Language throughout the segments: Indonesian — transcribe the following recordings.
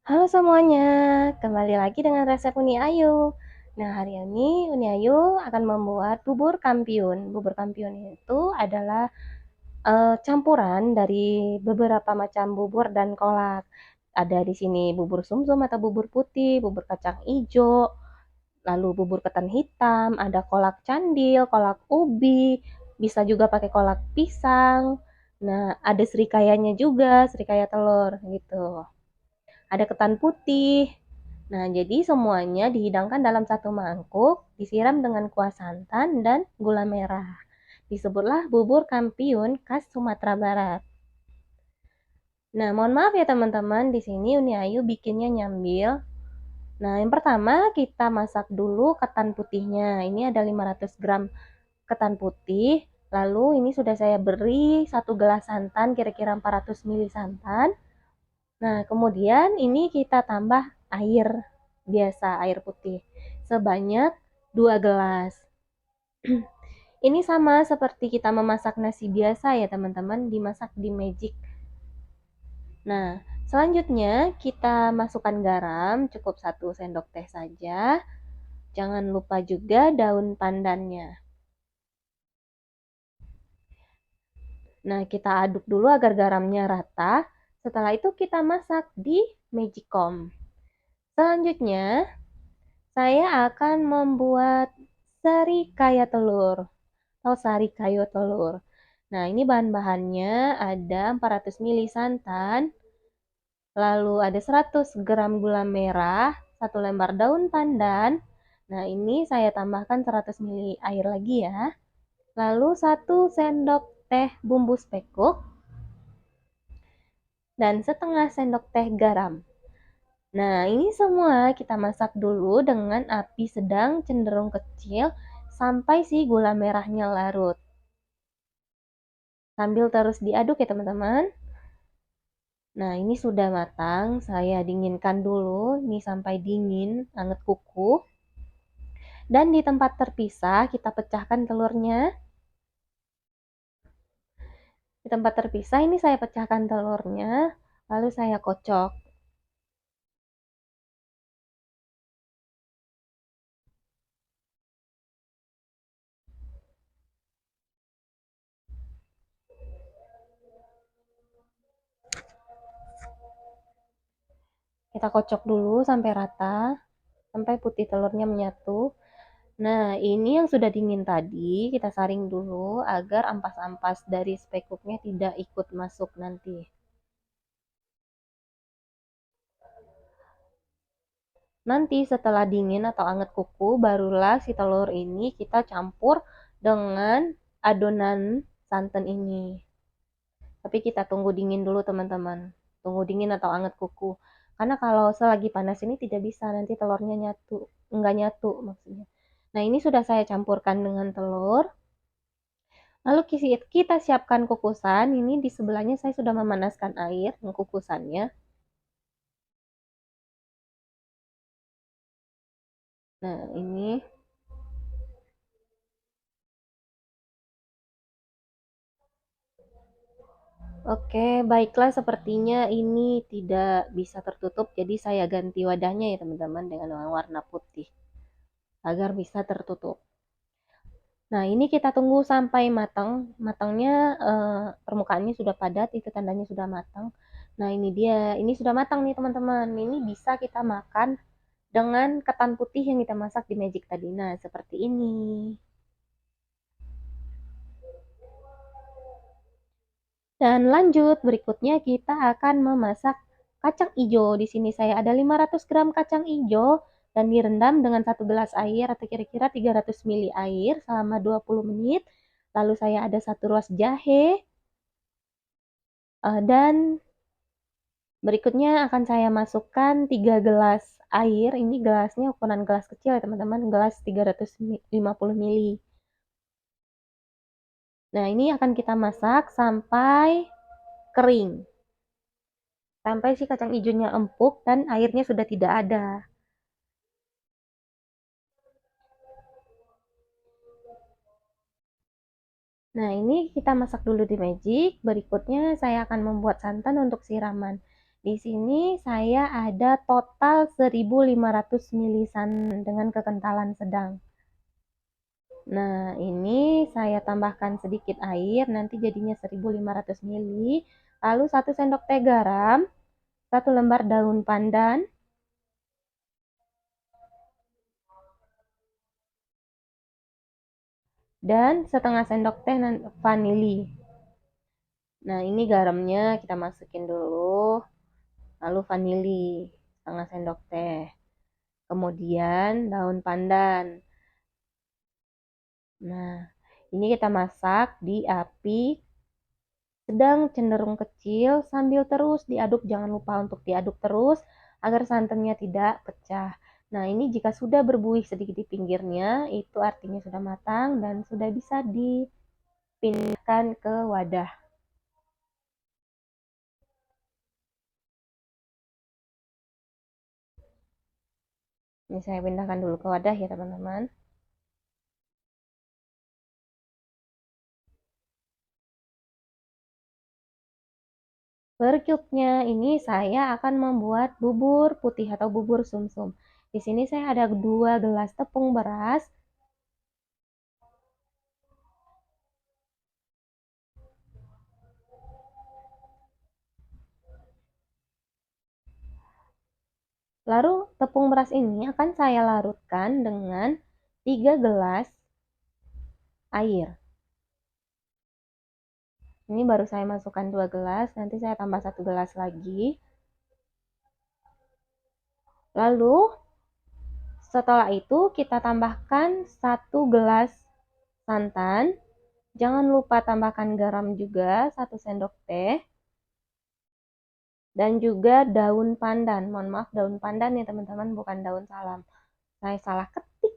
Halo semuanya, kembali lagi dengan resep Uni Ayu. Nah, hari ini Uni Ayu akan membuat bubur kampiun. Bubur kampiun itu adalah campuran dari beberapa macam bubur dan kolak. Ada di sini bubur sumsum atau bubur putih, bubur kacang hijau, lalu bubur ketan hitam, ada kolak candil, kolak ubi, bisa juga pakai kolak pisang. Nah, ada serikayanya juga, serikaya telur gitu. Ada ketan putih. Nah, jadi semuanya dihidangkan dalam satu mangkuk, disiram dengan kuah santan dan gula merah. Disebutlah bubur kampiun khas Sumatera Barat. Nah, mohon maaf ya teman-teman, di sini Uni Ayu bikinnya nyambil. Nah, yang pertama kita masak dulu ketan putihnya. Ini ada 500 gram ketan putih. Lalu ini sudah saya beri 1 gelas santan, kira-kira 400 ml santan. Nah, kemudian ini kita tambah air biasa, air putih sebanyak 2 gelas. Ini sama seperti kita memasak nasi biasa ya teman-teman, dimasak di magic. Nah, selanjutnya kita masukkan garam, cukup 1 sendok teh saja. Jangan lupa juga daun pandannya. Nah, kita aduk dulu agar garamnya rata. Setelah itu kita masak di magicom. Selanjutnya, saya akan membuat serikaya telur atau sari kayo telur. Nah, ini bahan-bahannya ada 400 ml santan, lalu ada 100 gram gula merah, 1 lembar daun pandan. Nah, ini saya tambahkan 100 ml air lagi ya. Lalu 1 sendok teh bumbu spekuk dan setengah sendok teh garam. Nah, ini semua kita masak dulu dengan api sedang cenderung kecil sampai si gula merahnya larut. Sambil terus diaduk ya teman-teman. Nah, ini sudah matang. Saya dinginkan dulu. Ini sampai dingin, anget kuku. Dan di tempat terpisah kita pecahkan telurnya. Di tempat terpisah ini saya pecahkan telurnya. Lalu saya kocok. Kita kocok dulu sampai rata. Sampai putih telurnya menyatu. Nah, ini yang sudah dingin tadi, kita saring dulu agar ampas-ampas dari spekuknya tidak ikut masuk nanti. Nanti setelah dingin atau anget kuku, barulah si telur ini kita campur dengan adonan santan ini. Tapi kita tunggu dingin dulu teman-teman. Tunggu dingin atau anget kuku. Karena kalau selagi panas ini tidak bisa, nanti telurnya nyatu. Enggak nyatu maksudnya. Nah, ini sudah saya campurkan dengan telur. Lalu kita siapkan kukusan. Ini di sebelahnya saya sudah memanaskan air kukusannya. Nah, ini. Oke, baiklah sepertinya ini tidak bisa tertutup. Jadi saya ganti wadahnya ya teman-teman dengan warna putih. Agar bisa tertutup. Nah, ini kita tunggu sampai matang. Matangnya permukaannya sudah padat, itu tandanya sudah matang. Nah, ini dia. Ini sudah matang nih teman-teman. Ini bisa kita makan dengan ketan putih yang kita masak di magic tadi. Nah, seperti ini. Dan lanjut, berikutnya kita akan memasak kacang hijau. Di sini saya ada 500 gram kacang hijau dan direndam dengan 1 gelas air atau kira-kira 300 ml air selama 20 menit. Lalu saya ada 1 ruas jahe dan berikutnya akan saya masukkan 3 gelas air. Ini gelasnya ukuran gelas kecil ya teman-teman, gelas 350 ml. Nah, ini akan kita masak sampai kering. Sampai si kacang hijaunya empuk dan airnya sudah tidak ada. Nah, ini kita masak dulu di magic. Berikutnya saya akan membuat santan untuk siraman. Di sini saya ada total 1500 milisan dengan kekentalan sedang. Nah, ini saya tambahkan sedikit air, nanti jadinya 1500 mili. Lalu 1 sendok teh garam, 1 lembar daun pandan, dan setengah sendok teh vanili. Nah, ini garamnya kita masukin dulu, lalu vanili setengah sendok teh. Kemudian daun pandan. Nah, ini kita masak di api sedang cenderung kecil sambil terus diaduk, jangan lupa untuk diaduk terus agar santannya tidak pecah. Nah, ini jika sudah berbuih sedikit di pinggirnya, itu artinya sudah matang dan sudah bisa dipindahkan ke wadah. Ini saya pindahkan dulu ke wadah ya teman-teman. Berikutnya ini saya akan membuat bubur putih atau bubur sumsum. Di sini saya ada 2 gelas tepung beras, lalu tepung beras ini akan saya larutkan dengan 3 gelas air. Ini baru saya masukkan 2 gelas, nanti saya tambah 1 gelas lagi. Lalu setelah itu kita tambahkan 1 gelas santan. Jangan lupa tambahkan garam juga 1 sendok teh. Dan juga daun pandan. Mohon maaf, daun pandan ya teman-teman, bukan daun salam. Saya salah ketik.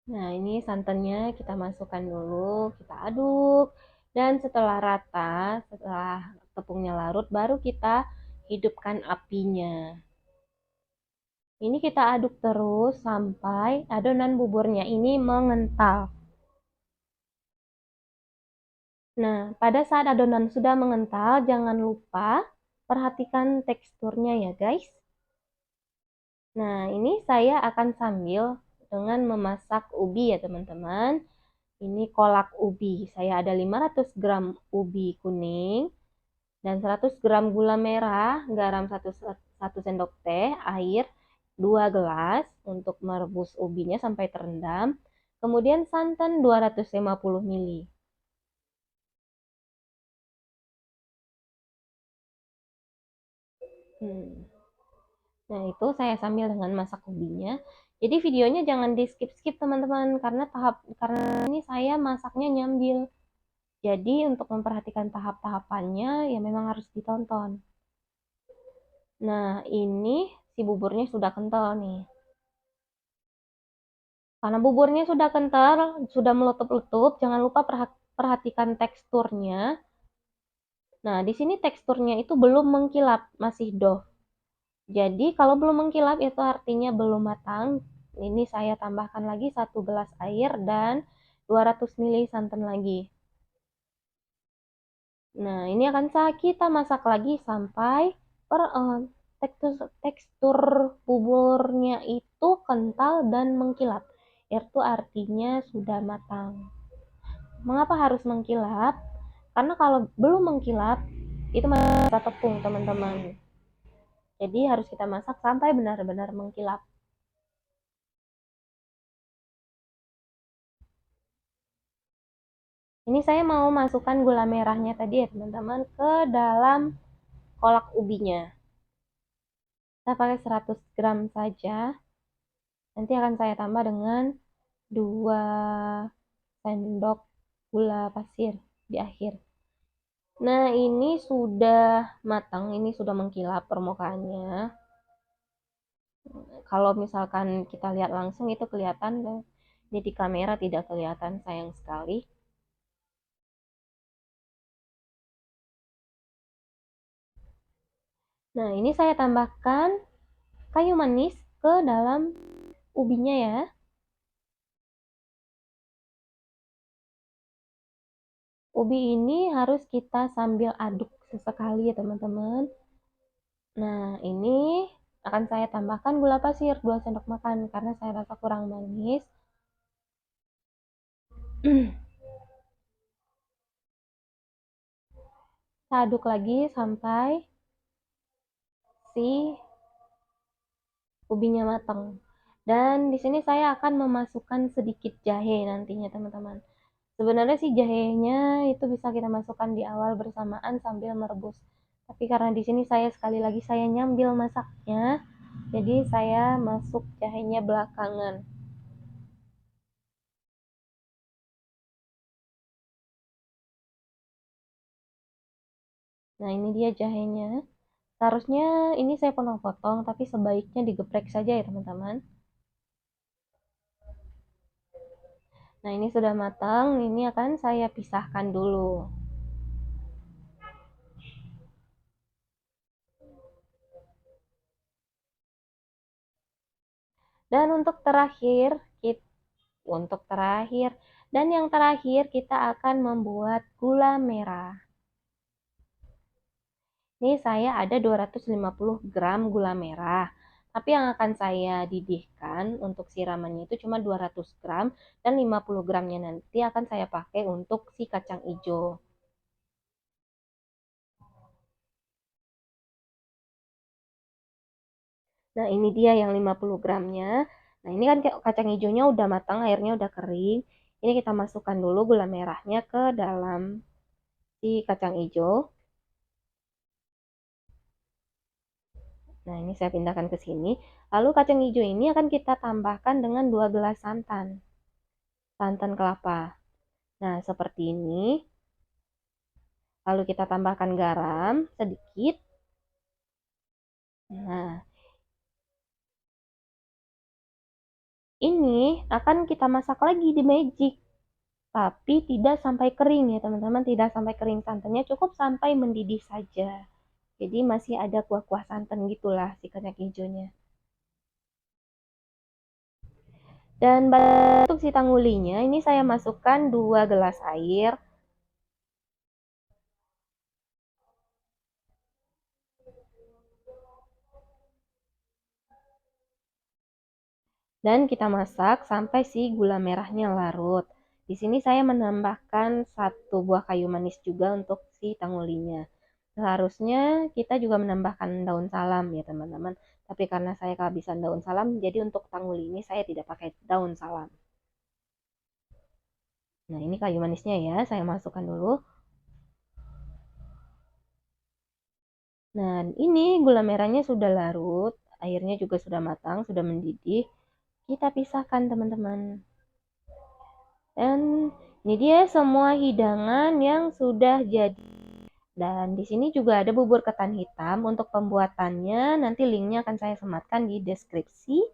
Nah, ini santannya kita masukkan dulu, kita aduk. Dan setelah rata, setelah tepungnya larut, baru kita hidupkan apinya. Ini kita aduk terus sampai adonan buburnya ini mengental. Nah, pada saat adonan sudah mengental, jangan lupa perhatikan teksturnya ya guys. Nah, ini saya akan sambil dengan memasak ubi ya teman-teman. Ini kolak ubi. Saya ada 500 gram ubi kuning dan 100 gram gula merah, garam 1 sendok teh, air 2 gelas untuk merebus ubinya sampai terendam. Kemudian santan 250 ml. Nah, itu saya sambil dengan masak ubinya. Jadi videonya jangan di skip-skip teman-teman karena ini saya masaknya nyambil. Jadi untuk memperhatikan tahap-tahapannya ya memang harus ditonton. Nah, ini si buburnya sudah kental nih. Karena buburnya sudah kental, sudah meletup-letup, jangan lupa perhatikan teksturnya. Nah, di sini teksturnya itu belum mengkilap, masih dough. Jadi kalau belum mengkilap itu artinya belum matang. Ini saya tambahkan lagi 1 gelas air dan 200 ml santan lagi. Nah, ini akan kita masak lagi sampai tekstur buburnya itu kental dan mengkilap. Itu artinya sudah matang. Mengapa harus mengkilap? Karena kalau belum mengkilap, itu masih tepung teman-teman. Jadi harus kita masak sampai benar-benar mengkilap. Ini saya mau masukkan gula merahnya tadi ya teman-teman ke dalam kolak ubinya. Kita pakai 100 gram saja. Nanti akan saya tambah dengan 2 sendok gula pasir di akhir. Nah, ini sudah matang, ini sudah mengkilap permukaannya. Kalau misalkan kita lihat langsung itu kelihatan, ini di kamera tidak kelihatan, sayang sekali. Nah, ini saya tambahkan kayu manis ke dalam ubinya ya. Ubi ini harus kita sambil aduk sesekali ya teman-teman. Nah, ini akan saya tambahkan gula pasir 2 sendok makan karena saya rasa kurang manis. Kita aduk lagi sampai si ubinya matang. Dan di sini saya akan memasukkan sedikit jahe nantinya teman-teman. Sebenarnya sih jahenya itu bisa kita masukkan di awal bersamaan sambil merebus. Tapi karena di sini saya sekali lagi saya nyambil masaknya, jadi saya masuk jahenya belakangan. Nah, ini dia jahenya. Seharusnya ini saya potong-potong, tapi sebaiknya digeprek saja ya teman-teman. Nah, ini sudah matang, ini akan saya pisahkan dulu. Dan untuk terakhir dan yang terakhir kita akan membuat gula merah. Ini saya ada 250 gram gula merah. Tapi yang akan saya didihkan untuk siramannya itu cuma 200 gram dan 50 gramnya nanti akan saya pakai untuk si kacang hijau. Nah, ini dia yang 50 gramnya. Nah, ini kan kacang hijaunya udah matang, airnya udah kering. Ini kita masukkan dulu gula merahnya ke dalam si kacang hijau. Nah, ini saya pindahkan ke sini. Lalu kacang hijau ini akan kita tambahkan dengan 2 gelas santan. Santan kelapa. Nah, seperti ini. Lalu kita tambahkan garam sedikit. Nah, ini akan kita masak lagi di magic. Tapi tidak sampai kering ya teman-teman. Tidak sampai kering santannya. Cukup sampai mendidih saja. Jadi masih ada kuah-kuah santan gitulah si kacang hijaunya. Dan untuk si tanggulinya ini saya masukkan 2 gelas air. Dan kita masak sampai si gula merahnya larut. Di sini saya menambahkan 1 buah kayu manis juga untuk si tangulinya. Seharusnya kita juga menambahkan daun salam ya teman-teman. Tapi karena saya kehabisan daun salam, jadi untuk tanguli ini saya tidak pakai daun salam. Nah, ini kayu manisnya ya, saya masukkan dulu. Nah, ini gula merahnya sudah larut, airnya juga sudah matang, sudah mendidih. Kita pisahkan teman-teman. Dan ini dia semua hidangan yang sudah jadi. Dan di sini juga ada bubur ketan hitam untuk pembuatannya. Nanti linknya akan saya sematkan di deskripsi.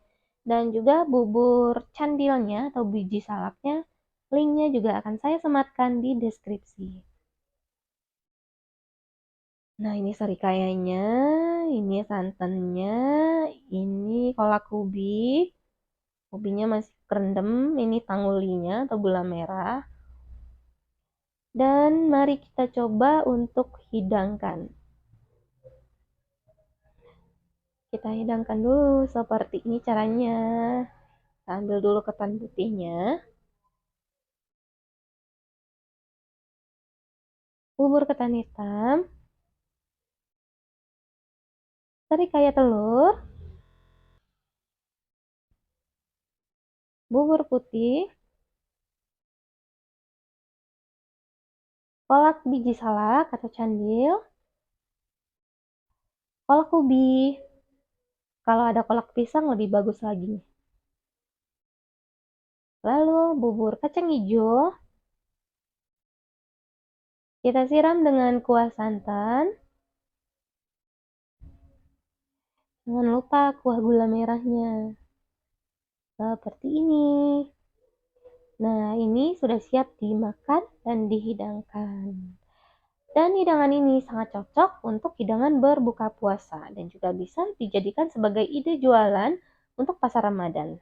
Dan juga bubur candilnya atau biji salaknya, linknya juga akan saya sematkan di deskripsi. Nah, ini serikayanya, ini santannya, ini kolak ubi. Ubinya masih kerendam, ini tangulinya atau gula merah. Dan mari kita coba untuk hidangkan. Kita hidangkan dulu seperti ini caranya. Kita ambil dulu ketan putihnya. Bubur ketan hitam. Serikaya telur. Bubur putih. Kolak biji salak atau candil. Kolak ubi. Kalau ada kolak pisang lebih bagus lagi. Lalu bubur kacang hijau. Kita siram dengan kuah santan. Jangan lupa kuah gula merahnya. Seperti ini. Nah, ini sudah siap dimakan dan dihidangkan. Dan hidangan ini sangat cocok untuk hidangan berbuka puasa dan juga bisa dijadikan sebagai ide jualan untuk pasar Ramadan.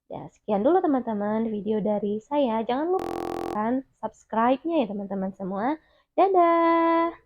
Ya, sekian dulu teman-teman video dari saya. Jangan lupa subscribe-nya ya teman-teman semua. Dadah!